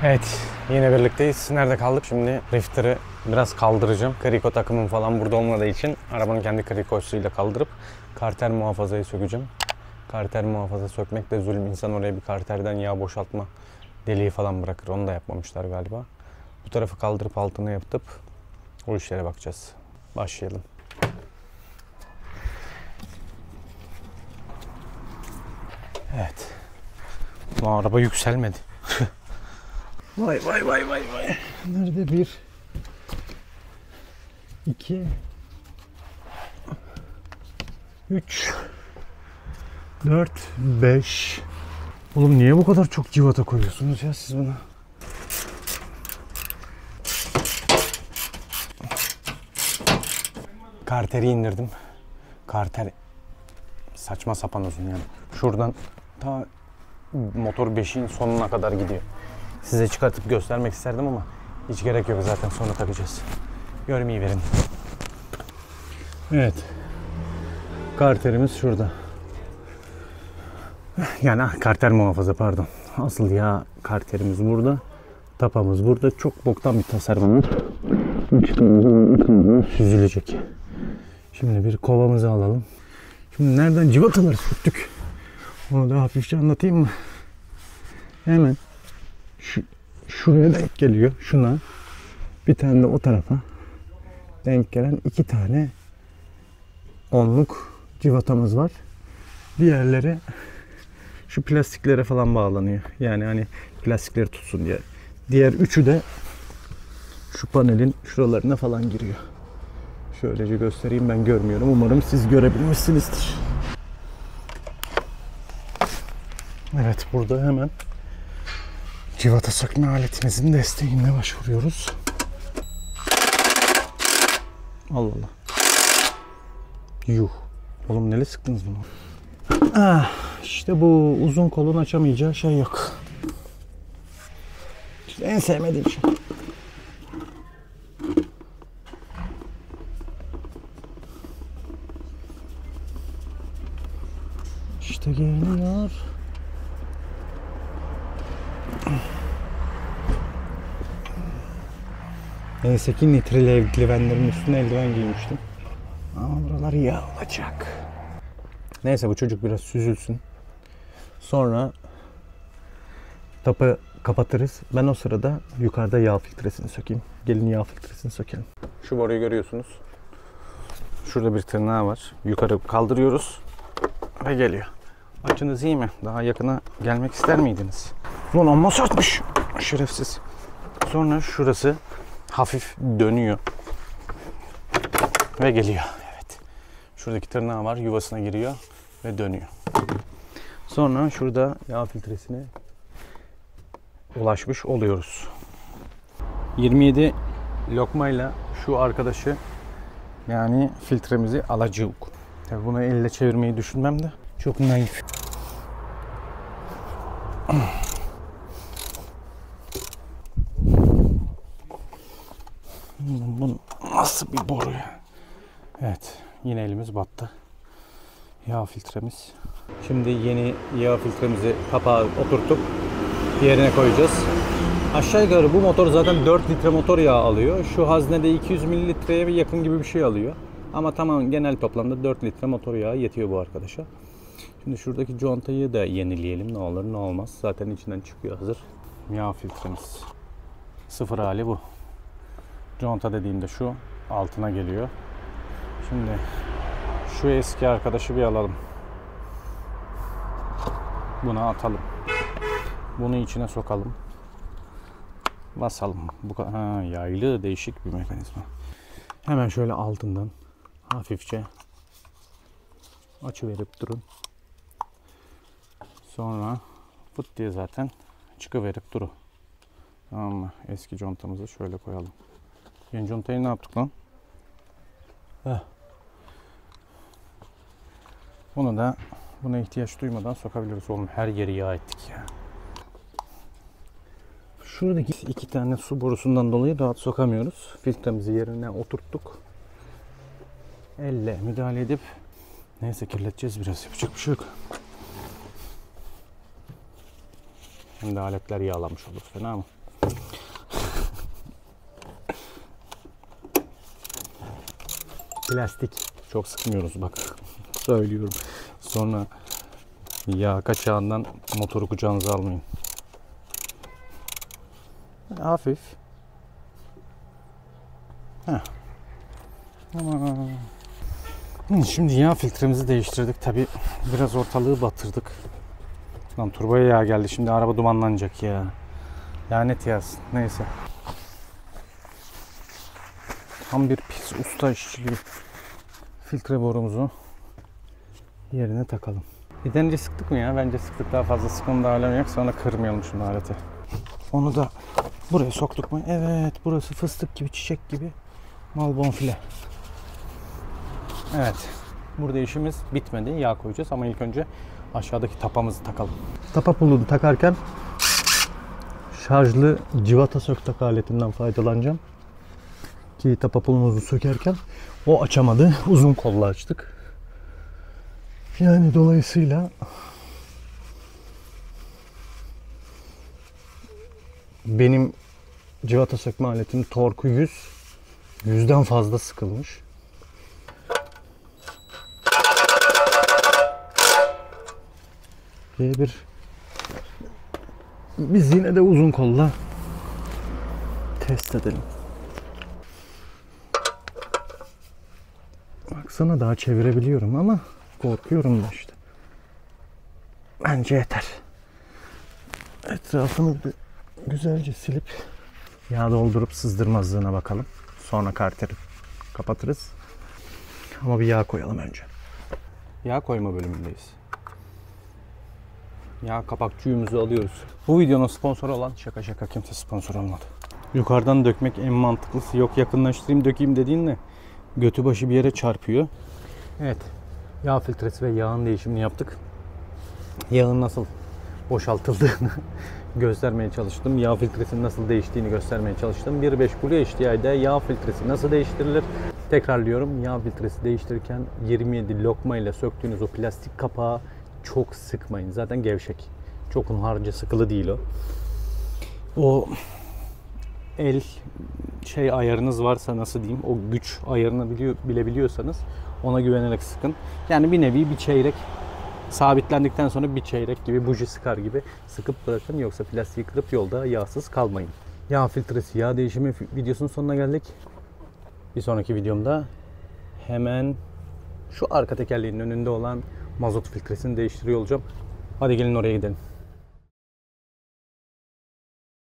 Evet, yine birlikteyiz. Nerede kaldık? Şimdi Rifter'ı biraz kaldıracağım. Kriko takımım falan burada olmadığı için arabanın kendi krikosuyla kaldırıp karter muhafazayı sökeceğim. Karter muhafaza sökmek de zulüm. İnsan oraya bir karterden yağ boşaltma deliği falan bırakır. Onu da yapmamışlar galiba. Bu tarafı kaldırıp altına yapıp o işlere bakacağız. Başlayalım. Evet. Bu araba yükselmedi. Vay vay vay vay vay. Nerede bir? 2 3 4 5. Oğlum niye bu kadar çok civata koyuyorsunuz ya siz buna? Karteri indirdim. Karter saçma sapan uzun yani. Şuradan ta motor 5'in sonuna kadar gidiyor. Size çıkartıp göstermek isterdim ama hiç gerek yok, zaten sonra takacağız. Görmeyi verin. Evet. Karterimiz şurada. Yani karter muhafaza pardon. Asıl ya karterimiz burada. Tapamız burada. Çok boktan bir tasarım var. Süzülecek. Şimdi bir kovamızı alalım. Şimdi nereden civataları söktük? Onu da hafifçe anlatayım mı? Hemen şuraya denk geliyor. Şuna. Bir tane de o tarafa denk gelen 2 tane onluk civatamız var. Diğerleri şu plastiklere falan bağlanıyor. Yani hani plastikleri tutsun diye. Diğer üçü de şu panelin şuralarına falan giriyor. Şöylece göstereyim, ben görmüyorum. Umarım siz görebilmişsinizdir. Evet, burada hemen civata sökme aletimizin desteğine başvuruyoruz. Allah Allah. Yuh. Oğlum neyle sıktınız bunu? Ah, işte bu uzun kolun açamayacağı şey yok. İşte en sevmediğim şey. İşte geliyor. Neyse ki nitril eldivenlerin üstüne eldiven giymiştim. Ama buralar yağ olacak. Neyse bu çocuk biraz süzülsün. Sonra tapı kapatırız. Ben o sırada yukarıda yağ filtresini sökeyim. Gelin yağ filtresini sökelim. Şu boruyu görüyorsunuz. Şurada bir tırnağı var. Yukarı kaldırıyoruz ve geliyor. Açınız iyi mi? Daha yakına gelmek ister miydiniz? Ulan amma sertmiş. Şerefsiz. Sonra şurası hafif dönüyor ve geliyor. Evet. Şuradaki tırnağı var. Yuvasına giriyor ve dönüyor. Sonra şurada yağ filtresine ulaşmış oluyoruz. 27 lokmayla şu arkadaşı, yani filtremizi alacağız. Tabii bunu elle çevirmeyi düşünmem de çok naif. Bu nasıl bir boru ya? Evet, yine elimiz battı. Yağ filtremiz. Şimdi yeni yağ filtremizi kapağı oturttuk. Yerine koyacağız. Aşağı yukarı bu motor zaten 4 litre motor yağı alıyor. Şu haznede 200 mililitreye yakın gibi bir şey alıyor. Ama tamam, genel toplamda 4 litre motor yağı yetiyor bu arkadaşa. Şimdi şuradaki contayı da yenileyelim. Ne olur ne olmaz. Zaten içinden çıkıyor hazır. Yağ filtremiz. Sıfır hali bu. Conta dediğimde şu altına geliyor. Şimdi şu eski arkadaşı bir alalım. Bunu atalım. Bunu içine sokalım. Basalım. Bu kadar yaylı, değişik bir mekanizma. Hemen şöyle altından hafifçe açıverip durun. Sonra fıt diye zaten çıkıverip durun. Tamam mı? Eski contamızı şöyle koyalım. Yeni contayı ne yaptık lan? Heh. Bunu da buna ihtiyaç duymadan sokabiliriz. Oğlum her yeri yağ ettik ya. Şuradaki 2 tane su borusundan dolayı rahat sokamıyoruz. Filtremizi yerine oturttuk. Elle müdahale edip neyse kirleteceğiz biraz. Yapacak bir şey yok. Hem de aletler yağlanmış olur. Fena mı? Plastik. Çok sıkmıyoruz bak. Söylüyorum. Sonra yağ kaçağından motoru kucağınıza almayın. Hafif. Heh. Tamam. Şimdi yağ filtremizi değiştirdik. Tabi biraz ortalığı batırdık. Lan turboya yağ geldi. Şimdi araba dumanlanacak ya. Lanet yağsın. Neyse. Tam bir pis usta işçiliği. Filtre borumuzu yerine takalım. Yeterince sıktık mı ya? Bence sıktık. Daha fazla sıkmanın da alemi yok. Sonra kırmayalım şunu aleti. Onu da buraya soktuk mu? Evet. Burası fıstık gibi, çiçek gibi. Mal bonfile. Evet. Burada işimiz bitmedi. Yağ koyacağız ama ilk önce aşağıdaki tapamızı takalım. Tapa pulunu takarken şarjlı civata söktak aletinden faydalanacağım. Ki tapa pulumuzu sökerken o açamadı. Uzun kolla açtık. Yani dolayısıyla benim civata sökme aletim torku 100. 100'den fazla sıkılmış. Biz yine de uzun kolla test edelim. Baksana daha çevirebiliyorum ama korkuyorum da işte. Bence yeter. Etrafını bir güzelce silip yağ doldurup sızdırmazlığına bakalım. Sonra karteri kapatırız. Ama bir yağ koyalım önce. Yağ koyma bölümündeyiz. Yağ kapakçığımızı alıyoruz. Bu videonun sponsoru olan şaka kimse sponsor olmadı. Yukarıdan dökmek en mantıklısı. Yok yakınlaştırayım dökeyim dediğinle götü başı bir yere çarpıyor. Evet. Yağ filtresi ve yağın değişimini yaptık. Yağın nasıl boşaltıldığını göstermeye çalıştım. Yağ filtresinin nasıl değiştiğini göstermeye çalıştım. 1.5 Blue HDI'de yağ filtresi nasıl değiştirilir? Tekrarlıyorum. Yağ filtresi değiştirirken 27 lokma ile söktüğünüz o plastik kapağı çok sıkmayın. Zaten gevşek. Çok harca sıkılı değil o. O el ayarınız varsa nasıl diyeyim, o güç ayarını bilebiliyorsanız ona güvenerek sıkın. Yani bir nevi bir çeyrek sabitlendikten sonra bir çeyrek gibi buji sıkar gibi sıkıp bırakın, yoksa plastiği kırıp yolda yağsız kalmayın. Yağ filtresi, yağ değişimi videosunun sonuna geldik. Bir sonraki videomda hemen şu arka tekerleğin önünde olan mazot filtresini değiştiriyor olacağım. Hadi gelin oraya gidelim.